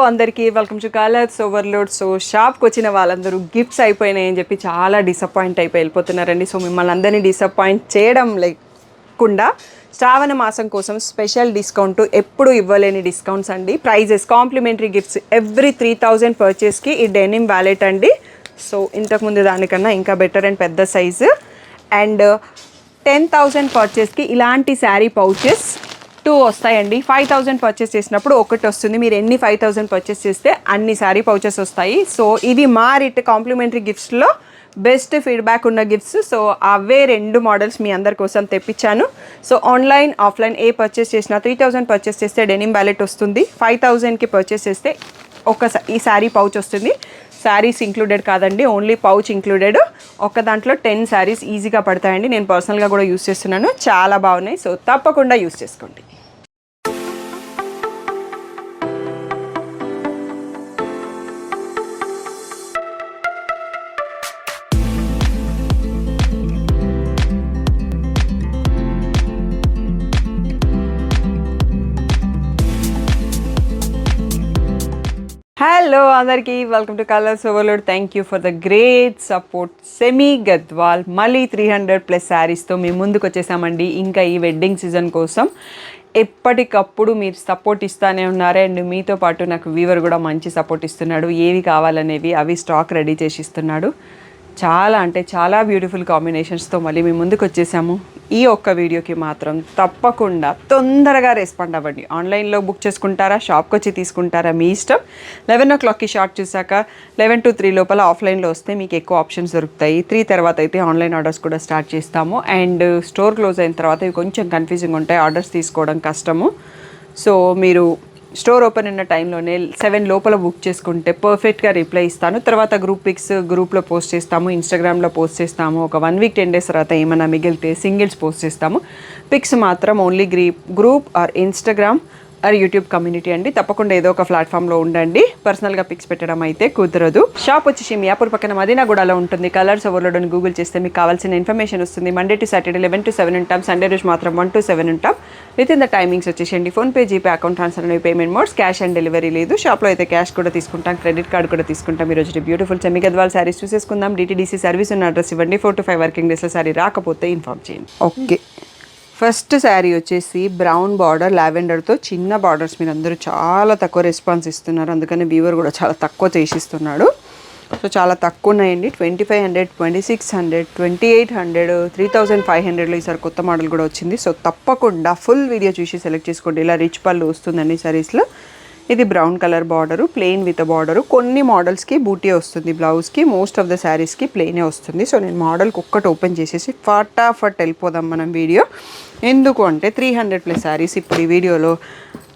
అందరికీ welcome to colours overload. So షాప్కి వచ్చిన వాళ్ళందరూ గిఫ్ట్స్ అయిపోయినాయని చెప్పి చాలా డిసప్పాయింట్ అయిపోయి వెళ్ళిపోతున్నారండి. సో మిమ్మల్ని అందరినీ డిసప్పాయింట్ చేయడం లేకుండా శ్రావణ మాసం కోసం స్పెషల్ డిస్కౌంట్, ఎప్పుడు ఇవ్వలేని డిస్కౌంట్స్ అండి. ప్రైజెస్ కాంప్లిమెంటరీ గిఫ్ట్స్ ఎవ్రీ 3000 పర్చేస్కి ఈ డెనిమ్ వ్యాలెట్ అండి. సో ఇంతకుముందు దానికన్నా ఇంకా బెటర్ అండ్ పెద్ద సైజు. అండ్ 10,000 పర్చేస్కి ఇలాంటి శారీ పౌచెస్ 2 వస్తాయండి. 5,000 పర్చేస్ చేసినప్పుడు ఒకటి వస్తుంది. మీరు ఎన్ని 5,000 పర్చేస్ చేస్తే అన్ని శారీ పౌచెస్ వస్తాయి. సో ఇవి మా కాంప్లిమెంటరీ గిఫ్ట్స్లో బెస్ట్ ఫీడ్బ్యాక్ ఉన్న గిఫ్ట్స్. సో అవే 2 మోడల్స్ మీ అందరి కోసం తెప్పించాను. సో ఆన్లైన్ ఆఫ్లైన్ ఏ పర్చేస్ చేసినా 3,000 పర్చేస్ చేస్తే డెనిమ్ వ్యాలెట్ వస్తుంది. 5,000కి పర్చేస్ చేస్తే ఈ శారీ పౌచ్ వస్తుంది. శారీస్ ఇంక్లూడెడ్ కాదండి, ఓన్లీ పౌచ్ ఇంక్లూడెడ్. ఒక దాంట్లో 10 శారీస్ ఈజీగా పడతాయండి. నేను పర్సనల్గా కూడా యూస్ చేస్తున్నాను, చాలా బాగున్నాయి. సో తప్పకుండా యూస్ చేసుకోండి. హలో అందరికీ, welcome to colours overload. Thank you for the great support. Semi Gadwal మళ్ళీ 300+ శారీస్తో మేము ముందుకు వచ్చేసామండి. ఇంకా ఈ వెడ్డింగ్ సీజన్ కోసం ఎప్పటికప్పుడు మీరు సపోర్ట్ ఇస్తూనే ఉన్నారు. అండ్ మీతో పాటు నాకు వీవర్ కూడా మంచి సపోర్ట్ ఇస్తున్నాడు. ఏవి కావాలనేవి అవి స్టాక్ రెడీ చేసి ఇస్తున్నాడు. చాలా అంటే చాలా బ్యూటిఫుల్ కాంబినేషన్స్తో మళ్ళీ మేము ముందుకు వచ్చేసాము. ఈ ఒక్క వీడియోకి మాత్రం తప్పకుండా తొందరగా రెస్పాండ్ అవ్వండి. ఆన్లైన్లో బుక్ చేసుకుంటారా, షాప్కి వచ్చి తీసుకుంటారా, మీ ఇష్టం. 11 o'clockకి షార్ట్ చూసాక 11 to 3 లోపల ఆఫ్లైన్లో వస్తే మీకు ఎక్కువ ఆప్షన్స్ దొరుకుతాయి. 3 తర్వాత అయితే ఆన్లైన్ ఆర్డర్స్ కూడా స్టార్ట్ చేస్తాము. అండ్ స్టోర్ క్లోజ్ అయిన తర్వాత ఇవి కొంచెం కన్ఫ్యూజింగ్ ఉంటాయి, ఆర్డర్స్ తీసుకోవడం కష్టము. సో మీరు స్టోర్ ఓపెన్ ఉన్న టైంలోనే 7 లోపల బుక్ చేసుకుంటే పర్ఫెక్ట్గా రిప్లై ఇస్తాను. తర్వాత గ్రూప్ పిక్స్ గ్రూప్లో పోస్ట్ చేస్తాము, ఇన్స్టాగ్రామ్లో పోస్ట్ చేస్తాము. ఒక 1 week 10 days తర్వాత ఏమైనా మిగిలితే సింగిల్స్ పోస్ట్ చేస్తాము. పిక్స్ మాత్రం only group or Instagram are YouTube community అండి. తప్పకుండా ఏదో ఒక ప్లాట్ఫామ్లో ఉండండి. పర్సనల్గా పిక్స్ పెట్టడం అయితే కుదరదు. షాప్ వచ్చేసి మియాపూర్ పక్కన మదీనాగూడలో ఉంటుంది. కలర్స్ ఓవర్లోడ్ అని గూగుల్ చేస్తే మీకు కావాల్సిన ఇన్ఫర్మేషన్ వస్తుంది. మండే టు సాటర్డే 11 to 7 ఉంటాం. సండే రోజు మాత్రం 1 to 7 ఉంటాం. విత్ ఇన్ ద టైమింగ్స్ వచ్చేసండి ఫోన్పే, జీపే, అకౌంట్ ట్రాన్స్ఫర్ అనేవి payment modes. Cash on delivery లేదు. షాప్లో అయితే క్యాష్ కూడా తీసుకుంటాం, క్రెడిట్ కార్డ్ కూడా తీసుకుంటాం. ఈరోజు బ్యూటిఫుల్ సెమీ గద్వాల్ శారీస్ చూసేసుకుందాం. DTDC సర్వీస్ ఉన్న అడ్రస్ ఇవ్వండి. 4 to 5 వర్కింగ్ డేస్లో శారీ రాకపోతే ఇన్ఫార్మ్ చేయండి. ఓకే, ఫస్ట్ శారీ వచ్చేసి బ్రౌన్ బార్డర్ లావెండర్తో చిన్న బార్డర్స్. మీరు అందరూ చాలా తక్కువ రెస్పాన్స్ ఇస్తున్నారు, అందుకని వ్యూవర్ కూడా చాలా తక్కువ చేసిస్తున్నాడు. సో చాలా తక్కువ ఉన్నాయండి. 2,500, 2,600, 2,800, 3,500లో ఈసారి కొత్త మోడల్ కూడా వచ్చింది. సో తప్పకుండా ఫుల్ వీడియో చూసి సెలెక్ట్ చేసుకోండి. ఇలా రిచ్ పళ్ళు వస్తుందండి శారీస్లో. ఇది brown colour border, plain with border. కొన్ని మోడల్స్కి బూటీ వస్తుంది బ్లౌజ్కి, మోస్ట్ ఆఫ్ ద శారీస్కి ప్లెయినే వస్తుంది. సో నేను మోడల్కి ఒక్కటి ఓపెన్ చేసేసి ఫటాఫట్ వెళ్ళిపోదాం మనం వీడియో. ఎందుకు అంటే 300+ శారీస్ ఇప్పుడు ఈ వీడియోలో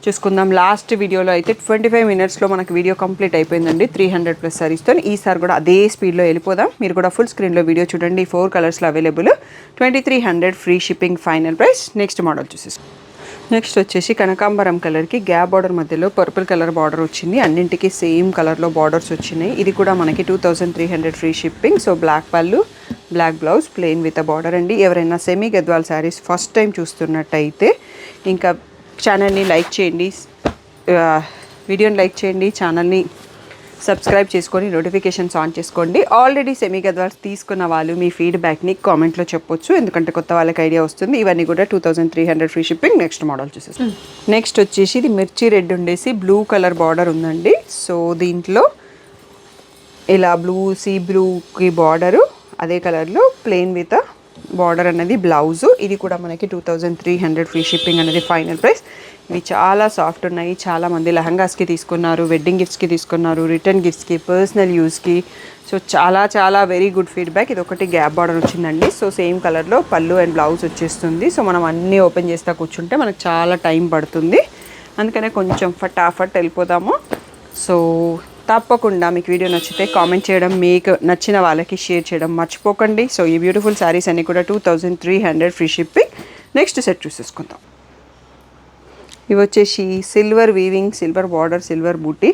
చూసుకుందాం. లాస్ట్ వీడియోలో అయితే 25 minutesలో మనకు వీడియో కంప్లీట్ అయిపోయిందండి 300+ శారీస్తో. ఈసారి కూడా అదే స్పీడ్లో వెళ్ళిపోదాం. మీరు కూడా ఫుల్ స్క్రీన్లో వీడియో చూడండి. 4 కలర్స్లో available. 2,300 free shipping, final price. Next model చూసేసి నెక్స్ట్ వచ్చేసి కనకాంబరం కలర్కి గ్యాప్ బార్డర్ మధ్యలో పర్పుల్ కలర్ బార్డర్ వచ్చింది. అన్నింటికి సేమ్ కలర్లో బార్డర్స్ వచ్చినాయి. ఇది కూడా మనకి 2,300 ఫ్రీ షిప్పింగ్. సో బ్లాక్ పళ్ళు, black blouse, plain with border అండి. ఎవరైనా semi Gadwal saris first time చూస్తున్నట్టయితే ఇంకా ఛానల్ని లైక్ చేయండి, వీడియోని లైక్ చేయండి, ఛానల్ని సబ్స్క్రైబ్ చేసుకొని నోటిఫికేషన్స్ ఆన్ చేసుకోండి. ఆల్రెడీ సెమీ గద్వాల్స్ తీసుకున్న వాళ్ళు మీ ఫీడ్బ్యాక్ని కామెంట్లో చెప్పొచ్చు, ఎందుకంటే కొత్త వాళ్ళకి ఐడియా వస్తుంది. ఇవన్నీ కూడా 2,300 ఫ్రీ షిప్పింగ్. నెక్స్ట్ మోడల్ చూసేస్తాం. నెక్స్ట్ వచ్చేసి ఇది మిర్చి రెడ్ ఉండేసి బ్లూ కలర్ బార్డర్ ఉందండి. సో దీంట్లో ఇలా బ్లూ సీ బ్లూకి బార్డరు, అదే కలర్లో ప్లెయిన్ విత్ బార్డర్ అనేది బ్లౌజు. ఇది కూడా మనకి 2,300 ఫ్రీ షిప్పింగ్ అనేది ఫైనల్ ప్రైస్. ఇవి చాలా సాఫ్ట్ ఉన్నాయి. చాలామంది లెహంగాస్కి తీసుకున్నారు, వెడ్డింగ్ గిఫ్ట్స్కి తీసుకున్నారు, రిటర్న్ గిఫ్ట్స్కి, పర్సనల్ యూస్కి. సో చాలా చాలా వెరీ గుడ్ ఫీడ్బ్యాక్. ఇది ఒకటి గ్యాప్ బార్డర్ వచ్చిందండి. సో సేమ్ కలర్లో పళ్ళు అండ్ బ్లౌజ్ వచ్చేస్తుంది. సో మనం అన్నీ ఓపెన్ చేస్తా కూర్చుంటే మనకు చాలా టైం పడుతుంది, అందుకనే కొంచెం ఫటాఫట్ వెళ్ళిపోదాము. సో తప్పకుండా మీకు వీడియో నచ్చితే కామెంట్ చేయడం, మీకు నచ్చిన వాళ్ళకి షేర్ చేయడం మర్చిపోకండి. సో ఈ బ్యూటిఫుల్ శారీస్ అన్నీ కూడా 2,300 ఫ్రీ షిప్పింగ్. నెక్స్ట్ సెట్ చూసేసుకుందాం. ఇవి వచ్చేసి silver weaving, silver border, silver buti,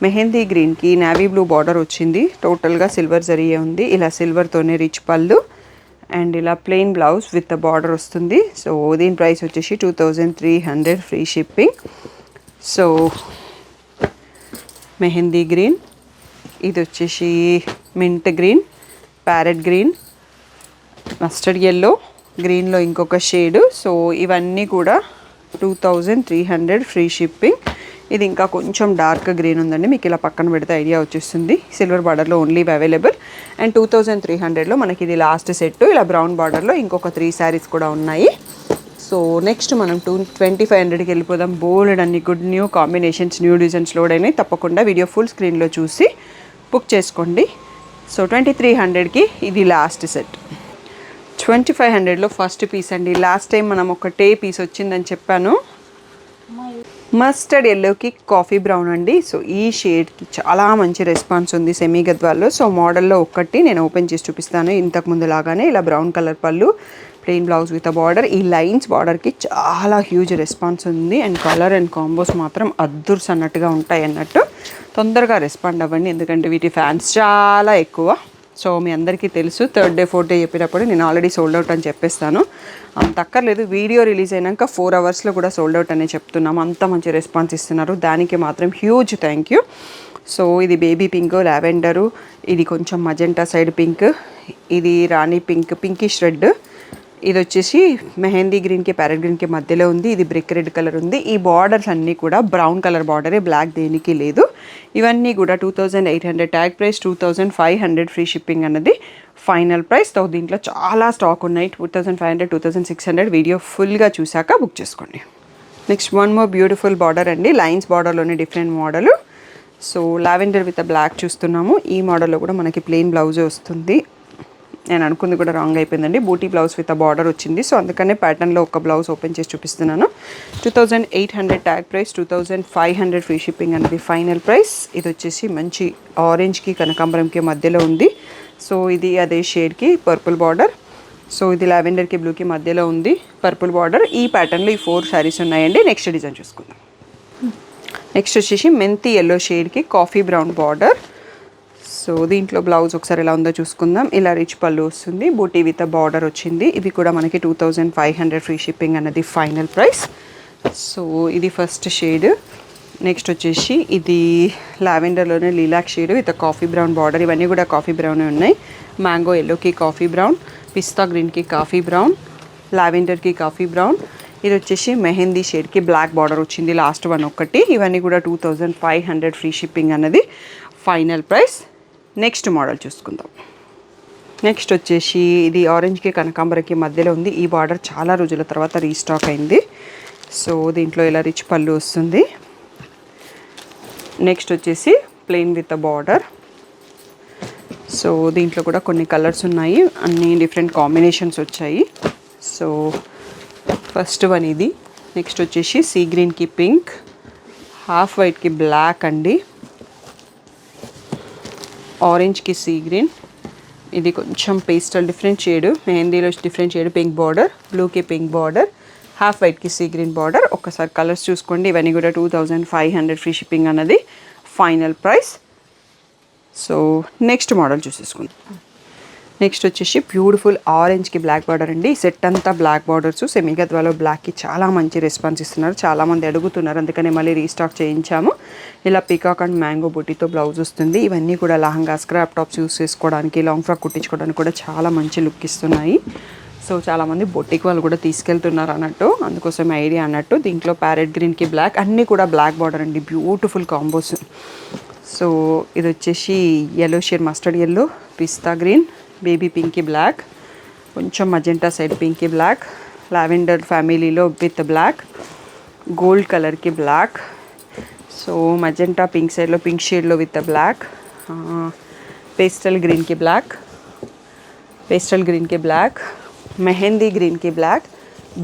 mehndi గ్రీన్కి నావీ బ్లూ బార్డర్ వచ్చింది. టోటల్గా సిల్వర్ జరీయే ఉంది. ఇలా సిల్వర్తోనే రిచ్ పళ్ళు అండ్ ఇలా ప్లెయిన్ బ్లౌజ్ విత్ బార్డర్ వస్తుంది. సో దీని ప్రైస్ వచ్చేసి 2,300 free shipping. So mehndi green, ఇది వచ్చేసి mint green, parrot green, mustard yellow, గ్రీన్లో ఇంకొక షేడు. సో ఇవన్నీ కూడా 2300 ఫ్రీ షిప్పింగ్. ఇది ఇంకా కొంచెం డార్క్ గ్రీన్ ఉందండి, మీకు ఇలా పక్కన పెడితే ఐడియా వచ్చేస్తుంది. సిల్వర్ బార్డర్లో ఓన్లీ అవైలబుల్. అండ్ 2300లో మనకి ఇది లాస్ట్ సెట్. ఇలా బ్రౌన్ బార్డర్లో ఇంకొక 3 శారీస్ కూడా ఉన్నాయి. సో నెక్స్ట్ మనం 2500కి వెళ్ళిపోదాం. బోల్డ్ అన్ని good new combinations, new designs load అయినాయి. తప్పకుండా వీడియో ఫుల్ స్క్రీన్లో చూసి బుక్ చేసుకోండి. సో 2300కి ఇది లాస్ట్ సెట్. 2500లో ఫస్ట్ పీస్ అండి. లాస్ట్ టైం మనం ఒకటే పీస్ వచ్చిందని చెప్పాను. మస్టర్డ్ ఎల్లోకి కాఫీ బ్రౌన్ అండి. సో ఈ షేడ్కి చాలా మంచి రెస్పాన్స్ ఉంది సెమీ గద్వాల్లో. సో మోడల్లో ఒక్కటి నేను ఓపెన్ చేసి చూపిస్తాను. ఇంతకుముందు లాగానే ఇలా బ్రౌన్ కలర్ పళ్ళు, ప్లెయిన్ బ్లౌజ్ విత్ బార్డర్. ఈ లైన్స్ బార్డర్కి చాలా హ్యూజ్ రెస్పాన్స్ ఉంది. అండ్ కలర్ అండ్ కాంబోస్ మాత్రం అద్దుర్స్ అన్నట్టుగా ఉంటాయి అన్నట్టు. తొందరగా రెస్పాండ్ అవ్వండి, ఎందుకంటే వీటి ఫ్యాన్స్ చాలా ఎక్కువ. సో మీ అందరికీ తెలుసు, 3rd డే 4th డే చెప్పినప్పుడు నేను ఆల్రెడీ సోల్డ్ అవుట్ అని చెప్పేస్తాను. అంత అక్కర్లేదు, వీడియో రిలీజ్ అయినాక 4 అవర్స్లో కూడా సోల్డ్ అవుట్ అనే చెప్తున్నాము. అంత మంచి రెస్పాన్స్ ఇస్తున్నారు, దానికి మాత్రం హ్యూజ్ థ్యాంక్ యూ. సో ఇది బేబీ పింక్, లావెండరు, ఇది కొంచెం మజెంటా సైడ్ పింక్, ఇది రాణి పింక్, పింకిష్ రెడ్, ఇది వచ్చేసి మెహందీ గ్రీన్కి ప్యారెట్ గ్రీన్కి మధ్యలో ఉంది. ఇది బ్రిక్ రెడ్ కలర్ ఉంది. ఈ బార్డర్స్ అన్నీ కూడా బ్రౌన్ కలర్ బార్డరే, బ్లాక్ దేనికి లేదు. ఇవన్నీ కూడా 2800 ట్యాగ్ ప్రైస్, 2500 ఫ్రీ షిప్పింగ్ అన్నది ఫైనల్ ప్రైస్. తో దీంట్లో చాలా స్టాక్ ఉన్నాయి. 2500, 2600 వీడియో ఫుల్గా చూసాక బుక్ చేసుకోండి. Next one more beautiful border అండి. లైన్స్ బార్డర్లోనే different model. So lavender with black చూస్తున్నాము. ఈ మోడల్లో కూడా మనకి ప్లెయిన్ బ్లౌజే వస్తుంది. నేను అనుకుంది కూడా రాంగ్ అయిపోయిందండి. బూటీ బ్లౌజ్ విత్ బార్డర్ వచ్చింది. సో అందుకనే ప్యాటర్న్లో ఒక బ్లౌజ్ ఓపెన్ చేసి చూపిస్తున్నాను. 2800 ట్యాగ్ ప్రైస్, 2500 ఫ్రీ షిప్పింగ్ అనేది ఫైనల్ ప్రైస్. ఇది వచ్చేసి మంచి ఆరెంజ్కి కనకాంబరంకి మధ్యలో ఉంది. సో ఇది అదే షేడ్కి పర్పుల్ బార్డర్. సో ఇది లావెండర్కి బ్లూకి మధ్యలో ఉంది పర్పుల్ బార్డర్. ఈ ప్యాటర్న్లో ఈ 4 శారీస్ ఉన్నాయండి. నెక్స్ట్ డిజైన్ చూసుకుందాం. నెక్స్ట్ వచ్చేసి మెంతి ఎల్లో షేడ్కి కాఫీ బ్రౌన్ బార్డర్. సో దీంట్లో బ్లౌజ్ ఒకసారి ఎలా ఉందో చూసుకుందాం. ఇలా రిచ్ పళ్ళు వస్తుంది, బూటీ విత్ బార్డర్ వచ్చింది. ఇవి కూడా మనకి 2500 ఫ్రీ షిప్పింగ్ అన్నది ఫైనల్ ప్రైస్. సో ఇది ఫస్ట్ షేడ్. నెక్స్ట్ వచ్చేసి ఇది లావెండర్లోనే lilac shade with coffee brown border. ఇవన్నీ కూడా కాఫీ బ్రౌన్ ఉన్నాయి. మ్యాంగో ఎల్లోకి కాఫీ బ్రౌన్, పిస్తా గ్రీన్కి కాఫీ బ్రౌన్, లావెండర్కి కాఫీ బ్రౌన్. ఇది వచ్చేసి మెహందీ షేడ్కి బ్లాక్ బార్డర్ వచ్చింది, లాస్ట్ వన్ ఒకటి. ఇవన్నీ కూడా 2500 ఫ్రీ షిప్పింగ్ అన్నది ఫైనల్ ప్రైస్. నెక్స్ట్ మోడల్ చూసుకుందాం. నెక్స్ట్ వచ్చేసి ఇది ఆరెంజ్కి కనకాంబరకి మధ్యలో ఉంది. ఈ బార్డర్ చాలా రోజుల తర్వాత రీస్టాక్ అయింది. సో దీంట్లో ఇలా రిచ్ పళ్ళు వస్తుంది. నెక్స్ట్ వచ్చేసి ప్లెయిన్ విత్ బార్డర్. సో దీంట్లో కూడా కొన్ని కలర్స్ ఉన్నాయి, అన్ని డిఫరెంట్ కాంబినేషన్స్ వచ్చాయి. సో ఫస్ట్ వన్ ఇది. నెక్స్ట్ వచ్చేసి సీ గ్రీన్కి పింక్, హాఫ్ వైట్కి బ్లాక్ అండి, ఆరెంజ్కి సీ గ్రీన్, ఇది కొంచెం పేస్టల్ డిఫరెంట్ షేడ్, మెహందీలో డిఫరెంట్ షేడ్ పింక్ బార్డర్, బ్లూకి పింక్ బార్డర్, హాఫ్ వైట్కి సీ గ్రీన్ బార్డర్. ఒక్కసారి కలర్స్ చూసుకోండి. ఇవన్నీ కూడా 2500 ఫ్రీ షిప్పింగ్ అన్నది final price. So next model చూసేసుకుందాం. నెక్స్ట్ వచ్చేసి బ్యూటిఫుల్ ఆరెంజ్కి బ్లాక్ బార్డర్ అండి. సెట్ అంతా బ్లాక్ బార్డర్స్. సెమీ గద్వాలో బ్లాక్కి చాలా మంచి రెస్పాన్స్ ఇస్తున్నారు, చాలామంది అడుగుతున్నారు, అందుకనే మళ్ళీ రీస్టాక్ చేయించాము. ఇలా పీకాక్ అండ్ మ్యాంగో బుట్టితో బ్లౌజ్ వస్తుంది. ఇవన్నీ కూడా లహంగా, స్క్రాప్ టాప్స్ యూస్ చేసుకోవడానికి, లాంగ్ ఫ్రాక్ కుట్టించుకోవడానికి కూడా చాలా మంచి లుక్ ఇస్తున్నాయి. సో చాలామంది బొట్టికి వాళ్ళు కూడా తీసుకెళ్తున్నారు అన్నట్టు, అందుకోసం ఐడియా అన్నట్టు. దీంట్లో ప్యారెట్ గ్రీన్కి బ్లాక్, అన్నీ కూడా బ్లాక్ బార్డర్ అండి, బ్యూటిఫుల్ కాంబోస్. సో ఇది వచ్చేసి yellow shade, mustard yellow, pista green, baby pinky black, కొంచెం magenta side pinky black, lavender ఫ్యామిలీలో విత్ బ్లాక్, గోల్డ్ కలర్కి బ్లాక్, సో మజెంటా పింక్ సైడ్లో పింక్ షేడ్లో విత్ బ్లాక్, పేస్టల్ గ్రీన్కి బ్లాక్, పేస్టల్ గ్రీన్కి బ్లాక్, మెహందీ గ్రీన్కి బ్లాక్,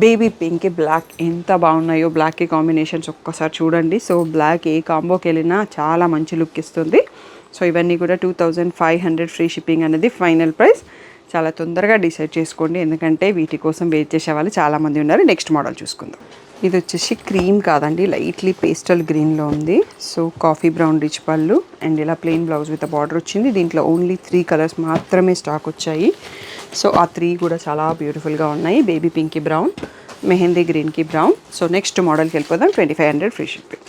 బేబీ పింక్కి బ్లాక్. ఎంత బాగున్నాయో బ్లాక్కి కాంబినేషన్స్ ఒక్కసారి చూడండి. సో బ్లాక్ ఏ కాంబోకి వెళ్ళినా చాలా మంచి లుక్ ఇస్తుంది. సో ఇవన్నీ కూడా 2500 ఫ్రీ షిప్పింగ్ అనేది ఫైనల్ ప్రైస్. చాలా తొందరగా డిసైడ్ చేసుకోండి, ఎందుకంటే వీటి కోసం వెయిట్ చేసే వాళ్ళు చాలామంది ఉన్నారు. నెక్స్ట్ మోడల్ చూసుకుందాం. ఇది వచ్చేసి క్రీమ్ కాదండి, లైట్లీ పేస్టల్ గ్రీన్లో ఉంది. సో కాఫీ బ్రౌన్ రిచ్ పళ్ళు అండ్ ఇలా ప్లెయిన్ బ్లౌజ్ విత్ బార్డర్ వచ్చింది. దీంట్లో ఓన్లీ 3 కలర్స్ మాత్రమే స్టాక్ వచ్చాయి. సో ఆ 3 కూడా చాలా బ్యూటిఫుల్గా ఉన్నాయి. బేబీ పింక్కి బ్రౌన్, మెహందీ గ్రీన్కి బ్రౌన్. సో నెక్స్ట్ మోడల్కి వెళ్ళిపోదాం. 2500 ఫ్రీ షిప్పింగ్.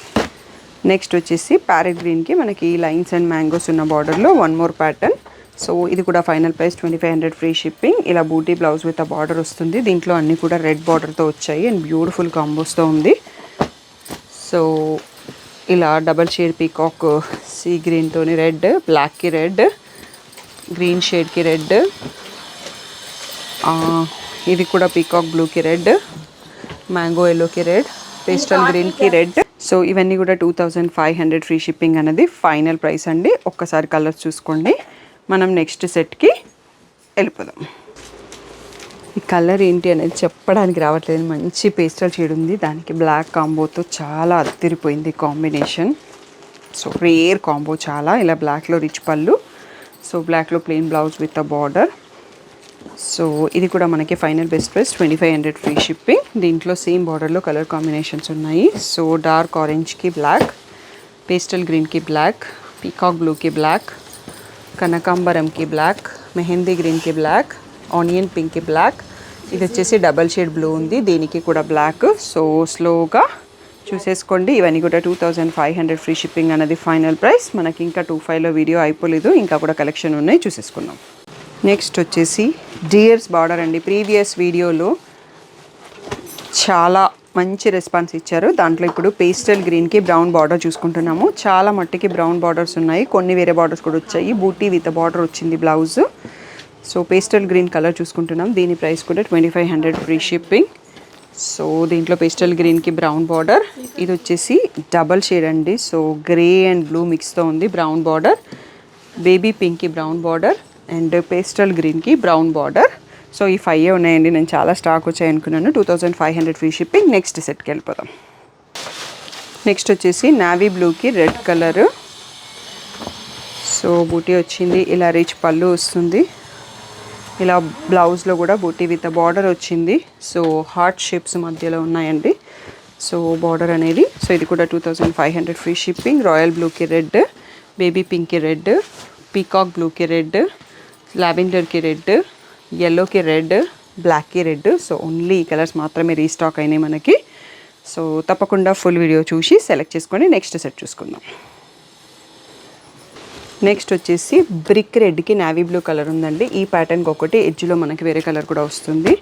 నెక్స్ట్ వచ్చేసి ప్యారెట్ గ్రీన్కి మనకి లైన్స్ అండ్ మ్యాంగోస్ ఉన్న బార్డర్లో వన్ మోర్ ప్యాటర్న్. సో ఇది కూడా ఫైనల్ ప్రైస్ 2500 ఫ్రీ షిప్పింగ్. ఇలా బూటీ బ్లౌజ్ విత్ ఆ బార్డర్ వస్తుంది. దీంట్లో అన్నీ కూడా రెడ్ బార్డర్తో వచ్చాయి అండ్ బ్యూటిఫుల్ కాంబోస్తో ఉంది. సో ఇలా డబల్ షేడ్ పీకాక్ సీ గ్రీన్తోని రెడ్, బ్లాక్కి రెడ్, గ్రీన్ షేడ్కి రెడ్, ఇది కూడా పీకాక్ బ్లూకి రెడ్, మ్యాంగో ఎల్లోకి రెడ్, పేస్టల్ గ్రీన్కి రెడ్. సో ఇవన్నీ కూడా 2500 ఫ్రీ షిప్పింగ్ అనేది ఫైనల్ ప్రైస్ అండి. ఒక్కసారి కలర్స్ చూసుకోండి. మనం నెక్స్ట్ సెట్కి వెళ్ళిపోదాం. ఈ కలర్ ఏంటి అనేది చెప్పడానికి రావట్లేదు. మంచి పేస్టల్ షేడ్ ఉంది, దానికి బ్లాక్ కాంబోతో చాలా అదిరిపోయింది కాంబినేషన్. సో రేర్ కాంబో చాలా. ఇలా బ్లాక్లో రిచ్ పళ్ళు, సో బ్లాక్లో plain blouse with a border. So ఇది కూడా మనకి final best price 2500 free shipping. దీంట్లో సేమ్ బార్డర్లో కలర్ కాంబినేషన్స్ ఉన్నాయి. సో డార్క్ ఆరెంజ్కి బ్లాక్, పేస్టల్ గ్రీన్కి బ్లాక్, పీకాక్ బ్లూకి బ్లాక్, కనకాంబరంకి బ్లాక్, మెహందీ గ్రీన్కి బ్లాక్, ఆనియన్ పింక్కి బ్లాక్. ఇది వచ్చేసి డబల్ షేడ్ బ్లూ ఉంది, దీనికి కూడా బ్లాక్. సో స్లోగా చూసేసుకోండి. ఇవన్నీ కూడా 2500 ఫ్రీ షిప్పింగ్ అనేది ఫైనల్ ప్రైస్. మనకి ఇంకా 25లో వీడియో అయిపోలేదు, ఇంకా కూడా కలెక్షన్ ఉన్నాయి, చూసేసుకుందాం. నెక్స్ట్ వచ్చేసి డియర్స్ బార్డర్ అండి. ప్రీవియస్ వీడియోలో చాలా మంచి రెస్పాన్స్ ఇచ్చారు. దాంట్లో ఇప్పుడు పేస్టల్ గ్రీన్కి బ్రౌన్ బార్డర్ చూసుకుంటున్నాము. చాలా మట్టికి బ్రౌన్ బార్డర్స్ ఉన్నాయి, కొన్ని వేరే బార్డర్స్ కూడా వచ్చాయి. బూటీ విత్ బార్డర్ వచ్చింది blouse. So pastel green colour చూసుకుంటున్నాం. దీని ప్రైస్ కూడా 2500 ఫ్రీ షిప్పింగ్. సో దీంట్లో పేస్టల్ గ్రీన్కి బ్రౌన్ బార్డర్, ఇది వచ్చేసి డబల్ షేడ్ అండి. సో గ్రే అండ్ బ్లూ మిక్స్తో ఉంది బ్రౌన్ బార్డర్, బేబీ పింక్కి బ్రౌన్ బార్డర్ అండ్ పేస్టల్ గ్రీన్కి బ్రౌన్ బార్డర్. సో ఈ 5 ఉన్నాయండి. నేను చాలా స్టాక్ వచ్చాయి అనుకున్నాను. 2500 ఫ్రీ షిప్పింగ్. నెక్స్ట్ సెట్కి వెళ్ళిపోదాం. నెక్స్ట్ వచ్చేసి నావీ బ్లూకి రెడ్ కలర్. సో బూటీ వచ్చింది, ఇలా రిచ్ పళ్ళు వస్తుంది. ఇలా బ్లౌజ్లో కూడా బూటీ విత్ బార్డర్ వచ్చింది. సో హార్ట్ షేప్స్ మధ్యలో ఉన్నాయండి సో బార్డర్ అనేది. సో ఇది కూడా 2500 ఫ్రీ షిప్పింగ్. రాయల్ బ్లూకి రెడ్, బేబీ పింక్కి రెడ్, పీకాక్ బ్లూకి రెడ్, లావెండర్కి రెడ్, ఎల్లోకి రెడ్, బ్లాక్కి రెడ్. సో ఓన్లీ ఈ కలర్స్ మాత్రమే రీస్టాక్ అయినాయి మనకి. సో తప్పకుండా ఫుల్ వీడియో చూసి సెలెక్ట్ చేసుకొని నెక్స్ట్ సెట్ చూసుకుందాం. నెక్స్ట్ వచ్చేసి బ్రిక్ రెడ్కి నావీ బ్లూ కలర్ ఉందండి. ఈ ప్యాటర్న్కి ఒకటి ఎడ్జ్లో మనకి వేరే కలర్ కూడా వస్తుంది.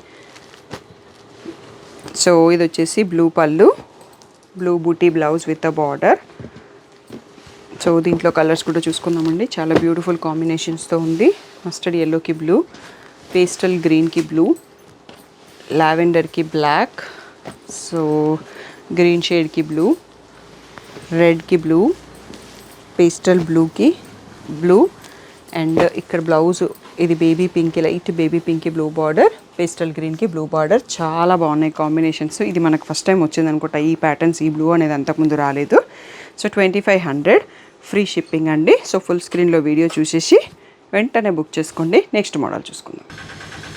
సో ఇది వచ్చేసి బ్లూ పళ్ళు, బ్లూ బూటీ blouse with a border. So దీంట్లో కలర్స్ కూడా చూసుకుందామండి. చాలా బ్యూటిఫుల్ కాంబినేషన్స్తో ఉంది. మస్టర్డ్ ఎల్లోకి బ్లూ, పేస్టల్ గ్రీన్కి బ్లూ, లావెండర్కి బ్లాక్, సో గ్రీన్ షేడ్కి బ్లూ, రెడ్కి బ్లూ, పేస్టల్ బ్లూకి బ్లూ అండ్ ఇక్కడ బ్లౌజ్ ఇది బేబీ పింక్, లైట్ బేబీ పింక్కి బ్లూ బార్డర్, పేస్టల్ గ్రీన్కి బ్లూ బార్డర్. చాలా బాగున్నాయి కాంబినేషన్స్. ఇది మనకు ఫస్ట్ టైం వచ్చింది అనుకుంటా ఈ ప్యాటర్న్స్. ఈ బ్లూ అనేది అంతకుముందు రాలేదు. సో 2500 ఫ్రీ షిప్పింగ్ అండి. సో ఫుల్ స్క్రీన్లో వీడియో చూసేసి వెంటనే బుక్ చేసుకోండి. నెక్స్ట్ మోడల్ చూసుకుందాం.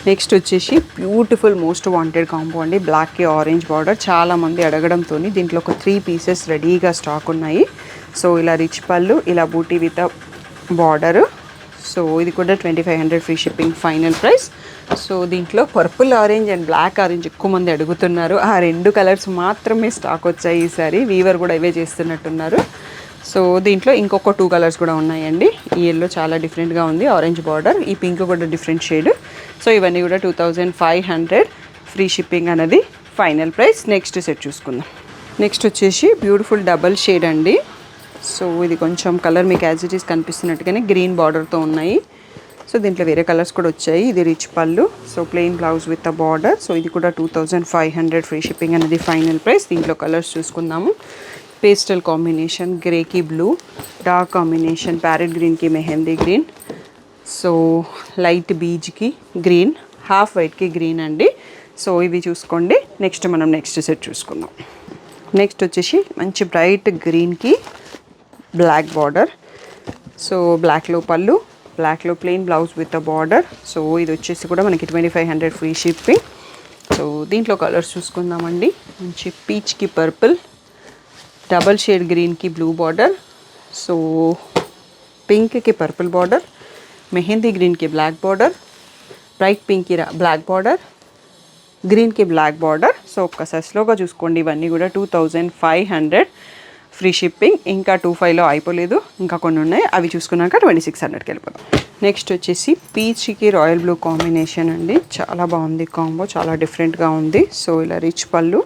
నెక్స్ట్ వచ్చేసి బ్యూటిఫుల్ మోస్ట్ వాంటెడ్ కాంబో అండి. బ్లాక్కి ఆరెంజ్ బార్డర్. చాలామంది అడగడంతో దీంట్లో ఒక 3 పీసెస్ రెడీగా స్టాక్ ఉన్నాయి. సో ఇలా రిచ్ పళ్ళు, ఇలా బూటీ విత్ బార్డరు. సో ఇది కూడా 2500 free shipping final price. So దీంట్లో purple orange and black orange ఎక్కువ మంది అడుగుతున్నారు. ఆ 2 కలర్స్ మాత్రమే స్టాక్ వచ్చాయి ఈసారి. వీవర్ కూడా ఇవే చేస్తున్నట్టున్నారు. సో దీంట్లో ఇంకొక 2 కలర్స్ కూడా ఉన్నాయండి. ఈ ఎల్లో చాలా డిఫరెంట్గా ఉంది, ఆరెంజ్ బార్డర్. ఈ పింక్ కూడా డిఫరెంట్ షేడ్. సో ఇవన్నీ కూడా 2500 ఫ్రీ షిప్పింగ్ అనేది ఫైనల్ ప్రైస్. నెక్స్ట్ సెట్ చూసుకుందాం. నెక్స్ట్ వచ్చేసి బ్యూటిఫుల్ డబల్ షేడ్ అండి. సో ఇది కొంచెం కలర్ మీకు యాజ్ ఇట్ ఈస్ కనిపిస్తున్నట్టుగానే గ్రీన్ బార్డర్తో ఉన్నాయి. సో దీంట్లో వేరే కలర్స్ కూడా వచ్చాయి. ఇది rich pallu, so plain blouse with a border. So ఇది కూడా 2500 ఫ్రీ షిప్పింగ్ అనేది ఫైనల్ ప్రైస్. దీంట్లో కలర్స్ చూసుకుందాము. పేస్టల్ కాంబినేషన్, గ్రేకి బ్లూ, డార్క్ కాంబినేషన్ ప్యారెట్ గ్రీన్కి మెహందీ గ్రీన్, సో లైట్ బీజ్కి గ్రీన్, హాఫ్ వైట్కి గ్రీన్ అండి. సో ఇవి చూసుకోండి. నెక్స్ట్ మనం నెక్స్ట్ సెట్ చూసుకుందాం. నెక్స్ట్ వచ్చేసి మంచి బ్రైట్ గ్రీన్కి బ్లాక్ బార్డర్. సో బ్లాక్లో పళ్ళు, బ్లాక్లో plain blouse with a border. So ఇది వచ్చేసి కూడా మనకి 2500 ఫ్రీ షిప్పింగ్. సో దీంట్లో కలర్స్ చూసుకుందామండి. మంచి పీచ్కి పర్పుల్, డబల్ షేడ్ గ్రీన్కి బ్లూ బార్డర్, సో పింక్కి పర్పుల్ బార్డర్, మెహందీ గ్రీన్కి బ్లాక్ బార్డర్, బ్రైట్ పింక్కి బ్లాక్ బార్డర్, గ్రీన్కి బ్లాక్ బార్డర్. సో ఒక్కసారి స్లోగా చూసుకోండి. ఇవన్నీ కూడా 2500 ఫ్రీ షిప్పింగ్. ఇంకా 25లో అయిపోలేదు, ఇంకా కొన్ని ఉన్నాయి, అవి చూసుకున్నాక 2600కి వెళ్ళిపోతాం. నెక్స్ట్ వచ్చేసి పీచ్కి రాయల్ బ్లూ కాంబినేషన్ అండి. చాలా బాగుంది కాంబో, చాలా డిఫరెంట్గా ఉంది. సో ఇలా rich pallu,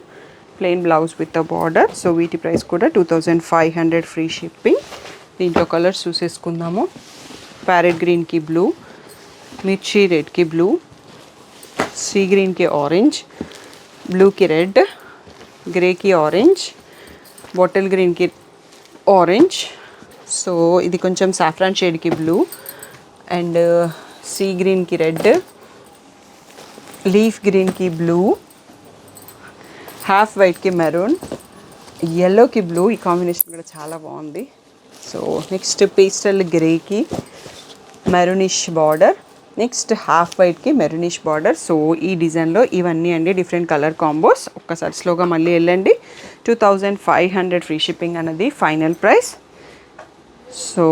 plain blouse with the border. So వీటి ప్రైస్ కూడా 2500 ఫ్రీ షిప్పింగ్. దీంట్లో కలర్స్ చూసేసుకుందాము. ప్యారెట్ గ్రీన్కి బ్లూ, మిర్చి రెడ్కి బ్లూ, సీ గ్రీన్కి ఆరెంజ్, బ్లూకి రెడ్, గ్రేకి ఆరెంజ్, బాటిల్ గ్రీన్కి ఆరెంజ్. సో ఇది కొంచెం సాఫ్రాన్ షేడ్కి బ్లూ, అండ్ సీ గ్రీన్కి రెడ్, లీఫ్ గ్రీన్కి బ్లూ, హాఫ్ వైట్కి మెరూన్, ఎల్లోకి బ్లూ. ఈ కాంబినేషన్ కూడా చాలా బాగుంది. సో నెక్స్ట్ పేస్టల్ గ్రేకి మెరూనిష్ బార్డర్, నెక్స్ట్ హాఫ్ వైట్కి మెరూనిష్ బార్డర్. సో ఈ డిజైన్లో ఇవన్నీ అండి డిఫరెంట్ కలర్ కాంబోస్. ఒక్కసారి స్లోగా మళ్ళీ వెళ్ళండి. 2500 ఫ్రీ షిప్పింగ్ అన్నది ఫైనల్ ప్రైస్. సో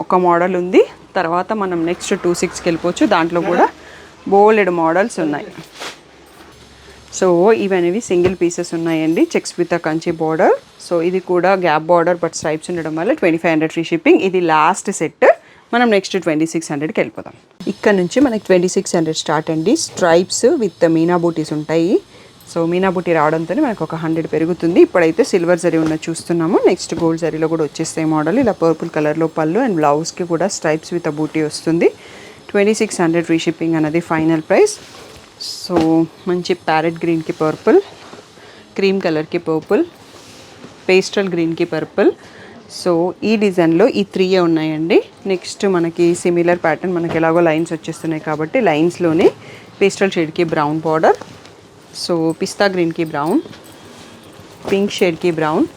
ఒక మోడల్ ఉంది, తర్వాత మనం నెక్స్ట్ 26కి వెళ్ళిపోవచ్చు. దాంట్లో కూడా బోల్డ్ మోడల్స్ ఉన్నాయి. సో ఇవనేవి సింగిల్ పీసెస్ ఉన్నాయండి, checks with Kanchi border. So ఇది కూడా గ్యాప్ బార్డర్ బట్ స్ట్రైప్స్ ఉండడం వల్ల 2500 ఫ్రీ షిప్పింగ్. ఇది లాస్ట్ సెట్. మనం నెక్స్ట్ 2600కి వెళ్ళిపోదాం. ఇక్కడ నుంచి మనకి 2600 స్టార్ట్ అండి. స్ట్రైప్స్ విత్ మీనా బూటీస్ ఉంటాయి. సో మీనా బూటీ రావడంతో మనకు ఒక 100 పెరుగుతుంది. ఇప్పుడైతే సిల్వర్ జరీ ఉన్నది చూస్తున్నాము. నెక్స్ట్ గోల్డ్ జరీలో కూడా వచ్చేస్తాయి మోడల్. ఇలా పర్పుల్ కలర్లో పళ్ళు అండ్ బ్లౌజ్కి కూడా స్ట్రైప్స్ విత్ బూటీ వస్తుంది. 2600 ఫ్రీ షిప్పింగ్ అన్నది ఫైనల్ ప్రైస్. సో మంచి ప్యారెట్ గ్రీన్కి పర్పుల్, క్రీమ్ కలర్కి పర్పుల్, పేస్టల్ గ్రీన్కి పర్పుల్. సో ఈ డిజైన్లో ఈ 3 ఉన్నాయండి. నెక్స్ట్ మనకి సిమిలర్ ప్యాటర్న్, మనకి ఎలాగో లైన్స్ వచ్చేస్తున్నాయి కాబట్టి లైన్స్లోనే పేస్టల్ షేడ్కి బ్రౌన్ బార్డర్. సో పిస్తా గ్రీన్కి బ్రౌన్, పింక్ షేడ్కి బ్రౌన్,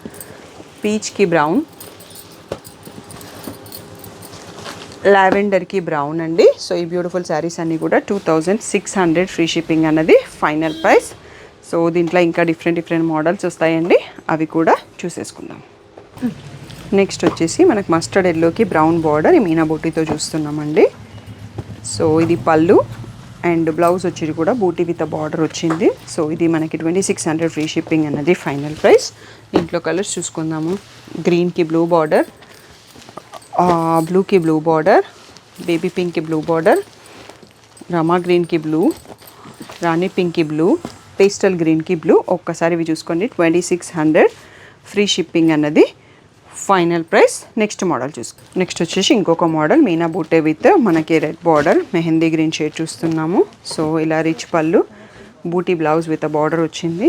పీచ్కి బ్రౌన్, లావెండర్కి బ్రౌన్ అండి. సో ఈ బ్యూటిఫుల్ శారీస్ అన్నీ కూడా 2600 ఫ్రీ షిప్పింగ్ అన్నది ఫైనల్ ప్రైస్. సో దీంట్లో ఇంకా డిఫరెంట్ మోడల్స్ వస్తాయండి, అవి కూడా చూసేసుకుందాం. నెక్స్ట్ వచ్చేసి మనకు మస్టర్డ్ ఎల్లోకి బ్రౌన్ బార్డర్, ఈ మీనా బూటీతో చూస్తున్నామండి. సో ఇది పళ్ళు అండ్ బ్లౌజ్ వచ్చేది కూడా బూటీ విత్ బార్డర్ వచ్చింది. సో ఇది మనకి 2600 ఫ్రీ షిప్పింగ్ అన్నది ఫైనల్ ప్రైస్. దీంట్లో కలర్స్ చూసుకుందాము. గ్రీన్కి బ్లూ బార్డర్, బ్లూకి బ్లూ బార్డర్, బేబీ పింక్కి బ్లూ బార్డర్, రమా గ్రీన్కి బ్లూ, రాణి పింక్కి బ్లూ, పేస్టల్ గ్రీన్కి బ్లూ. ఒక్కసారి ఇవి చూసుకోండి. 2600 ఫ్రీ షిప్పింగ్ అన్నది final price. Next model next వచ్చేసి ఇంకొక మోడల్ మీనా బూటే విత్ మనకి red border, mehndi green shade చూస్తున్నాము. సో ఇలా రిచ్ పళ్ళు, బూటీ బ్లౌజ్ విత్ బార్డర్ వచ్చింది.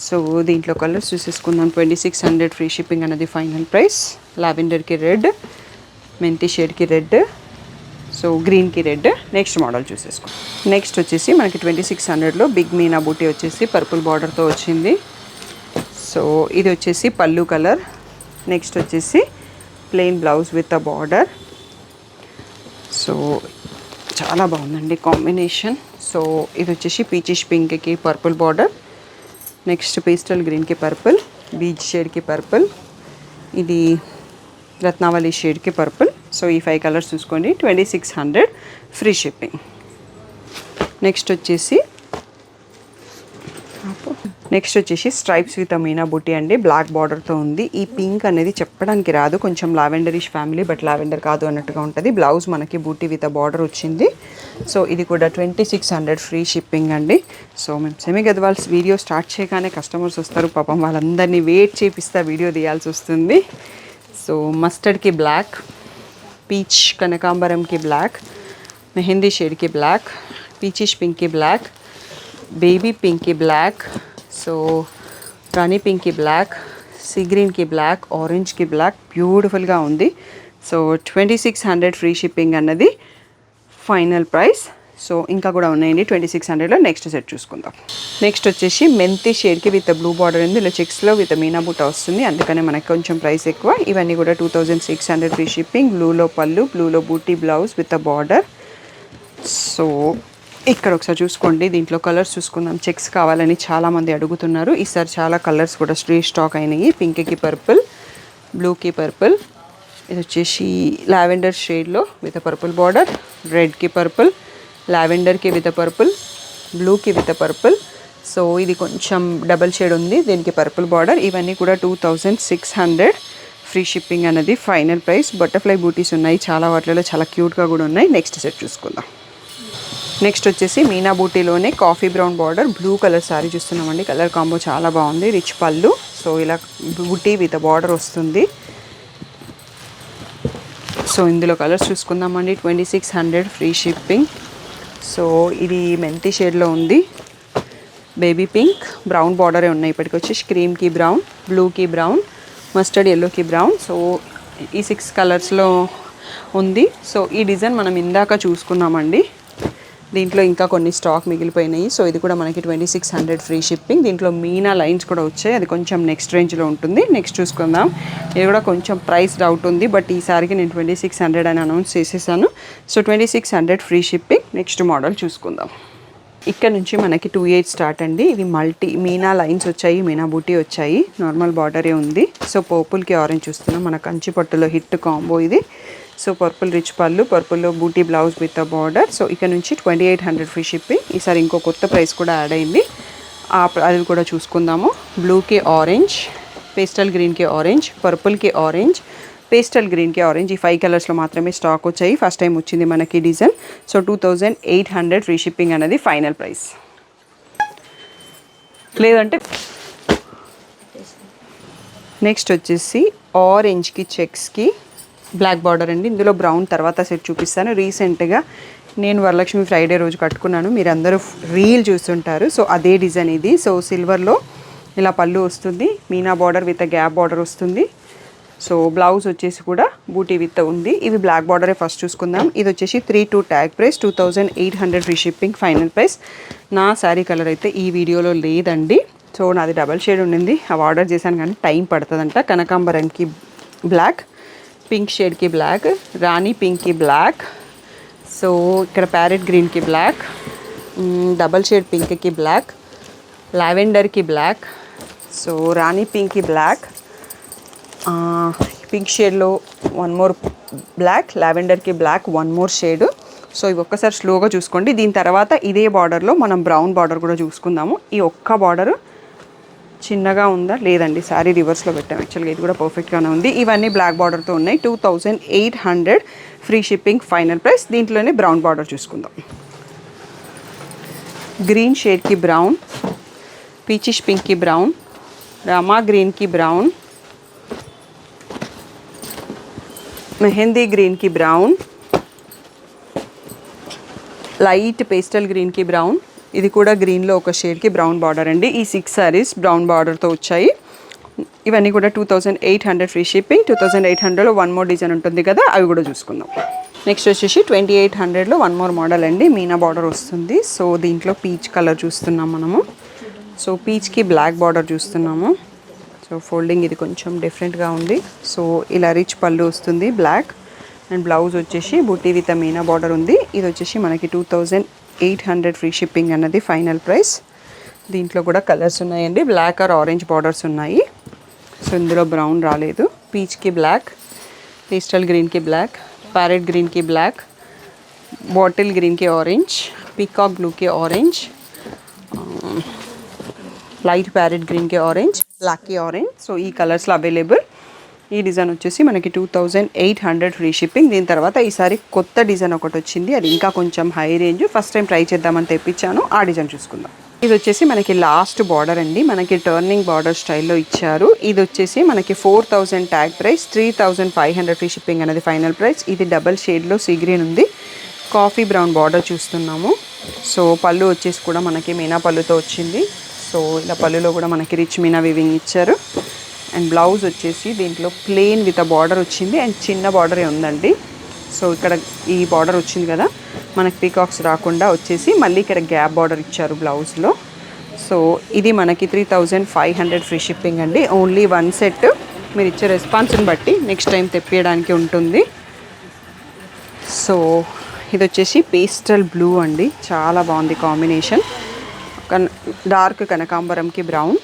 సో దీంట్లో కలర్స్ చూసేసుకుందాం. 2600 ఫ్రీ షిప్పింగ్ అన్నది ఫైనల్ ప్రైస్. లావెండర్కి రెడ్, మెంతి షేడ్కి రెడ్, సో గ్రీన్కి రెడ్. నెక్స్ట్ మోడల్ చూసేసుకోండి. నెక్స్ట్ వచ్చేసి మనకి 2600లో బిగ్ మీనా బూటీ వచ్చేసి పర్పుల్ బార్డర్తో వచ్చింది. సో ఇది వచ్చేసి పళ్ళు కలర్. నెక్స్ట్ వచ్చేసి plain blouse with a border. So చాలా బాగుందండి కాంబినేషన్. సో ఇది వచ్చేసి పీచిష్ పింక్కి పర్పుల్ బార్డర్, నెక్స్ట్ పేస్టల్ గ్రీన్కి పర్పుల్, బీచ్ షేడ్కి పర్పుల్, ఇది రత్నావళి షేడ్కి పర్పుల్. సో ఈ 5 కలర్స్ చూసుకోండి. 2600 ఫ్రీ షిప్పింగ్. నెక్స్ట్ వచ్చేసి స్ట్రైప్స్ విత్ మీనా బుట్టి అండి, బ్లాక్ బార్డర్తో ఉంది. ఈ పింక్ అనేది చెప్పడానికి రాదు, కొంచెం లావెండరిష్ ఫ్యామిలీ బట్ లావెండర్ కాదు అన్నట్టుగా ఉంటుంది. బ్లౌజ్ మనకి బూటీ విత్ బార్డర్ వచ్చింది. సో ఇది కూడా 2600 ఫ్రీ షిప్పింగ్ అండి. సో మేము సెమీ గద్వాల్స్ వీడియో స్టార్ట్ చేయగానే కస్టమర్స్ వస్తారు, పాపం వాళ్ళందరినీ వెయిట్ చేపిస్తా వీడియో తీయాల్సి వస్తుంది. సో మస్టర్డ్కి బ్లాక్, పీచ్ కనకాంబరంకి బ్లాక్, మెహందీ షేడ్కి బ్లాక్, పీచిష్ పింక్కి బ్లాక్, బేబీ పింక్కి బ్లాక్, సో రాణి పింక్కి బ్లాక్, సీ గ్రీన్కి బ్లాక్, ఆరెంజ్కి బ్లాక్, బ్యూటిఫుల్గా ఉంది. సో 2600 ఫ్రీ షిప్పింగ్ అన్నది ఫైనల్ ప్రైస్. సో ఇంకా కూడా ఉన్నాయండి 2600లో. నెక్స్ట్ సెట్ చూసుకుందాం. నెక్స్ట్ వచ్చేసి మెంతి షేడ్కి విత్ బ్లూ బార్డర్ ఉంది, ఇలా చెక్స్లో విత్ మీనా బూట వస్తుంది, అందుకనే మనకి కొంచెం ప్రైస్ ఎక్కువ. ఇవన్నీ కూడా 2600 ఫ్రీ షిప్పింగ్. బ్లూలో పళ్ళు, బ్లూలో బూటీ బ్లౌజ్ విత్ బార్డర్. సో ఇక్కడ ఒకసారి చూసుకోండి, దీంట్లో కలర్స్ చూసుకుందాం. చెక్స్ కావాలని చాలామంది అడుగుతున్నారు, ఈసారి చాలా కలర్స్ కూడా స్టాక్ అయినాయి. పింక్కి పర్పుల్, బ్లూకి పర్పుల్, ఇది వచ్చేసి లావెండర్ షేడ్లో విత్ పర్పుల్ బార్డర్, రెడ్కి పర్పుల్, లావెండర్కి విత్ పర్పుల్, బ్లూకి విత్ పర్పుల్, సో ఇది కొంచెం డబల్ షేడ్ ఉంది, దీనికి పర్పుల్ బార్డర్. ఇవన్నీ కూడా 2600 ఫ్రీ షిప్పింగ్ అనేది ఫైనల్ ప్రైస్. బటర్ఫ్లై బూటీస్ ఉన్నాయి చాలా, వాటిలో చాలా క్యూట్గా కూడా ఉన్నాయి. నెక్స్ట్ సెట్ చూసుకుందాం. నెక్స్ట్ వచ్చేసి మీనా బూటీలోనే coffee brown border blue colour saree చూస్తున్నామండి. కలర్ కాంబో చాలా బాగుంది, రిచ్ పళ్ళు. సో ఇలా బూటీ విత్ బార్డర్ వస్తుంది. సో ఇందులో కలర్స్ చూసుకుందామండి. 2600 ఫ్రీ షిప్పింగ్. సో ఇది మెంతి షేడ్లో ఉంది, బేబీ పింక్, బ్రౌన్ బార్డరే ఉన్నాయి. ఇప్పటికి వచ్చేసి క్రీమ్కి బ్రౌన్, బ్లూకి బ్రౌన్, మస్టర్డ్ ఎల్లోకి బ్రౌన్. సో ఈ 6 కలర్స్లో ఉంది. సో ఈ డిజైన్ మనం ఇందాక చూసుకున్నామండి, దీంట్లో ఇంకా కొన్ని స్టాక్ మిగిలిపోయినాయి. సో ఇది కూడా మనకి 2600 ఫ్రీ షిప్పింగ్. దీంట్లో మీనా లైన్స్ కూడా వచ్చాయి, అది కొంచెం నెక్స్ట్ రేంజ్లో ఉంటుంది. నెక్స్ట్ చూసుకుందాం. ఇది కూడా కొంచెం ప్రైస్ డౌట్ ఉంది, బట్ ఈసారికి నేను 2600 అని అనౌన్స్ చేసేసాను. So 2600 free shipping. Next model చూసుకుందాం. ఇక్కడ నుంచి మనకి 28 స్టార్ట్ అండి. ఇవి మల్టీ మీనా లైన్స్ వచ్చాయి, మీనా బూటీ వచ్చాయి, నార్మల్ బార్డరే ఉంది. సో పర్పుల్కి ఆరెంజ్ చూస్తున్నాం, మన కంచి పట్టులో హిట్ కాంబో ఇది. సో పర్పుల్ రిచ్ పళ్ళు, పర్పుల్లో బూటీ blouse with a border. So ఇక్కడ నుంచి 2800 ఫ్రీ షిప్పింగ్. ఈసారి ఇంకో కొత్త ప్రైస్ కూడా యాడ్ అయింది, అది కూడా చూసుకుందాము. బ్లూకి ఆరెంజ్, పేస్టల్ గ్రీన్కి ఆరెంజ్, పర్పుల్కి ఆరెంజ్, పేస్టల్ గ్రీన్కి ఆరెంజ్. ఈ 5 కలర్స్లో మాత్రమే స్టాక్ వచ్చాయి, ఫస్ట్ టైం వచ్చింది మనకి డిజైన్. సో 2800 ఫ్రీ షిప్పింగ్ అనేది ఫైనల్ ప్రైస్. లేదంటే నెక్స్ట్ వచ్చేసి ఆరెంజ్కి చెక్స్కి బ్లాక్ బార్డర్ అండి. ఇందులో బ్రౌన్ తర్వాత సెట్ చూపిస్తాను. రీసెంట్గా నేను వరలక్ష్మి ఫ్రైడే రోజు కట్టుకున్నాను, మీరు అందరూ రీల్ చూస్తుంటారు. సో అదే డిజైన్ ఇది. సో సిల్వర్లో ఇలా పళ్ళు వస్తుంది, Meena border with gap border వస్తుంది. సో బ్లౌజ్ వచ్చేసి కూడా బూటీ విత్ ఉంది. ఇవి బ్లాక్ బార్డరే ఫస్ట్ చూసుకుందాం. ఇది వచ్చేసి 3-2 tag price, 2800 free shipping final price. నా శారీ కలర్ అయితే ఈ వీడియోలో లేదండి. సో నాది డబల్ షేడ్ ఉండింది, అవి ఆర్డర్ చేశాను కానీ టైం పడుతుందంట. కనకాంబరంకి బ్లాక్, పింక్ షేడ్కి బ్లాక్, రాణి పింక్కి బ్లాక్, సో ఇక్కడ ప్యారెట్ గ్రీన్కి బ్లాక్, డబల్ షేడ్ పింక్కి బ్లాక్, లావెండర్కి బ్లాక్, సో రాణి పింక్కి బ్లాక్, పింక్ షేడ్లో 1 మోర్ బ్లాక్, లావెండర్కి బ్లాక్ 1 మోర్ షేడ్. సో ఇవి ఒక్కసారి స్లోగా చూసుకోండి. దీని తర్వాత ఇదే బార్డర్లో మనం బ్రౌన్ బార్డర్ కూడా చూసుకుందాము. ఈ ఒక్క బార్డర్ చిన్నగా ఉందా లేదండి, శారీ రివర్స్లో పెట్టాం. యాక్చువల్గా ఇది కూడా పర్ఫెక్ట్గానే ఉంది. ఇవన్నీ బ్లాక్ బార్డర్తో ఉన్నాయి. 2800 ఫ్రీ షిప్పింగ్ ఫైనల్ ప్రైస్. దీంట్లోనే బ్రౌన్ బార్డర్ చూసుకుందాం. గ్రీన్ షేడ్కి బ్రౌన్, పీచిష్ పింక్కి బ్రౌన్, రామా గ్రీన్కి బ్రౌన్, మెహందీ గ్రీన్కి బ్రౌన్, లైట్ పేస్టల్ గ్రీన్కి బ్రౌన్. ఇది కూడా గ్రీన్లో ఒక షేడ్కి బ్రౌన్ బార్డర్ అండి. ఈ 6 శారీస్ బ్రౌన్ బార్డర్తో వచ్చాయి. ఇవన్నీ కూడా 2800 ఫ్రీ షిప్పింగ్. 2800లో 1 మోర్ డిజైన్ ఉంటుంది కదా, అవి కూడా చూసుకుందాం. నెక్స్ట్ వచ్చేసి 2800లో 1 మోర్ మోడల్ అండి, మీనా బార్డర్ వస్తుంది. సో దీంట్లో పీచ్ కలర్ చూస్తున్నాం మనము. సో పీచ్కి బ్లాక్ బార్డర్ చూస్తున్నాము. సో ఫోల్డింగ్ ఇది కొంచెం డిఫరెంట్గా ఉంది. సో ఇలా రిచ్ పళ్ళు వస్తుంది బ్లాక్, అండ్ బ్లౌజ్ వచ్చేసి బుట్టి విత్ మీనా బార్డర్ ఉంది. ఇది వచ్చేసి మనకి 2800 ఫ్రీ షిప్పింగ్ అన్నది ఫైనల్ ప్రైస్. దీంట్లో కూడా కలర్స్ ఉన్నాయండి, బ్లాక్ ఆర్ ఆరెంజ్ బార్డర్స్ ఉన్నాయి. సో ఇందులో బ్రౌన్ రాలేదు. పీచ్కి బ్లాక్, పేస్టల్ గ్రీన్కి బ్లాక్, ప్యారెట్ గ్రీన్కి బ్లాక్, బాటిల్ గ్రీన్కి ఆరెంజ్, పీకాక్ బ్లూకి ఆరెంజ్, లైట్ ప్యారెట్ గ్రీన్కి ఆరెంజ్, బ్లాక్కి ఆరెంజ్. సో ఈ కలర్స్లో అవైలబుల్. ఈ డిజైన్ వచ్చేసి మనకి 2800 ఫ్రీ షిప్పింగ్. దీని తర్వాత ఈసారి కొత్త డిజైన్ ఒకటి వచ్చింది, అది ఇంకా కొంచెం high range. First time try చేద్దామని తెప్పించాను, ఆ డిజైన్ చూసుకుందాం. ఇది వచ్చేసి మనకి లాస్ట్ బార్డర్ అండి, మనకి టర్నింగ్ బార్డర్ స్టైల్లో ఇచ్చారు. ఇది వచ్చేసి మనకి 4000 ట్యాగ్ ప్రైస్, 3500 ఫ్రీ షిప్పింగ్ అనేది ఫైనల్ ప్రైస్. ఇది డబల్ షేడ్లో సీ గ్రీన్ ఉంది, కాఫీ బ్రౌన్ బార్డర్ చూస్తున్నాము. సో పళ్ళు వచ్చేసి కూడా మనకి మీనా పళ్ళుతో వచ్చింది. సో ఇలా పళ్ళులో కూడా మనకి రిచ్ మీనా వివింగ్ ఇచ్చారు. అండ్ బ్లౌజ్ వచ్చేసి దీంట్లో ప్లెయిన్ విత్ అ బార్డర్ వచ్చింది, అండ్ చిన్న బార్డరే ఉందండి. సో ఇక్కడ ఈ బార్డర్ వచ్చింది కదా, మనకి పీకాక్స్ రాకుండా వచ్చేసి మళ్ళీ ఇక్కడ గ్యాప్ బార్డర్ ఇచ్చారు బ్లౌజ్లో. సో ఇది మనకి 3500 ఫ్రీ షిప్పింగ్ అండి. Only 1 set. మీరు ఇచ్చే రెస్పాన్స్ని బట్టి నెక్స్ట్ టైం తెప్పియడానికి ఉంటుంది. సో ఇది వచ్చేసి పేస్టల్ బ్లూ అండి, చాలా బాగుంది కాంబినేషన్. డార్క్ కనకాంబరంకి బ్రౌన్,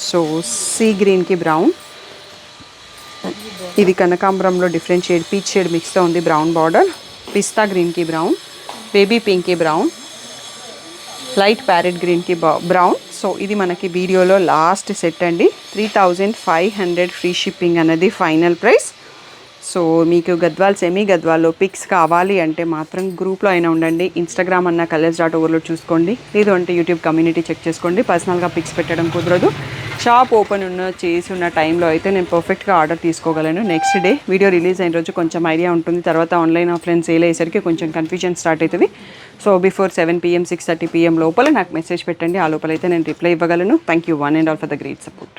సో సీ గ్రీన్కి బ్రౌన్, ఇది కనకాంబరంలో డిఫరెంట్ షేడ్ పీచ్ షేడ్ మిక్స్తో ఉంది బ్రౌన్ బార్డర్, పిస్తా గ్రీన్కి బ్రౌన్, బేబీ పింక్కి బ్రౌన్, లైట్ ప్యారెట్ గ్రీన్కి బ్రౌన్. సో ఇది మనకి వీడియోలో లాస్ట్ సెట్ అండి. 3500 ఫ్రీ షిప్పింగ్ అన్నది ఫైనల్ ప్రైస్. సో మీకు గద్వాల్ సెమీ గద్వాల్లో పిక్స్ కావాలి అంటే మాత్రం గ్రూప్లో అయినా ఉండండి. ఇన్స్టాగ్రామ్ అన్న colors.overload చూసుకోండి, లేదు అంటే యూట్యూబ్ కమ్యూనిటీ చెక్ చేసుకోండి. పర్సనల్గా పిక్స్ పెట్టడం కుదరదు. షాప్ ఓపెన్ చేసి ఉన్న టైంలో అయితే నేను పర్ఫెక్ట్గా ఆర్డర్ తీసుకోగలను. నెక్స్ట్ డే వీడియో రిలీజ్ అయిన రోజు కొంచెం ఐడియా ఉంటుంది. తర్వాత ఆన్లైన్ ఆఫ్లైన్ సేల్ అయ్యేసరికి కొంచెం కన్ఫ్యూజన్ స్టార్ట్ అవుతుంది. సో బిఫోర్ 7 PM 6:30 PM లోపల నాకు మెసేజ్ పెట్టండి. ఆ లోపల అయితే నేను రిప్లై ఇవ్వగలను. Thank you one and all for the great support.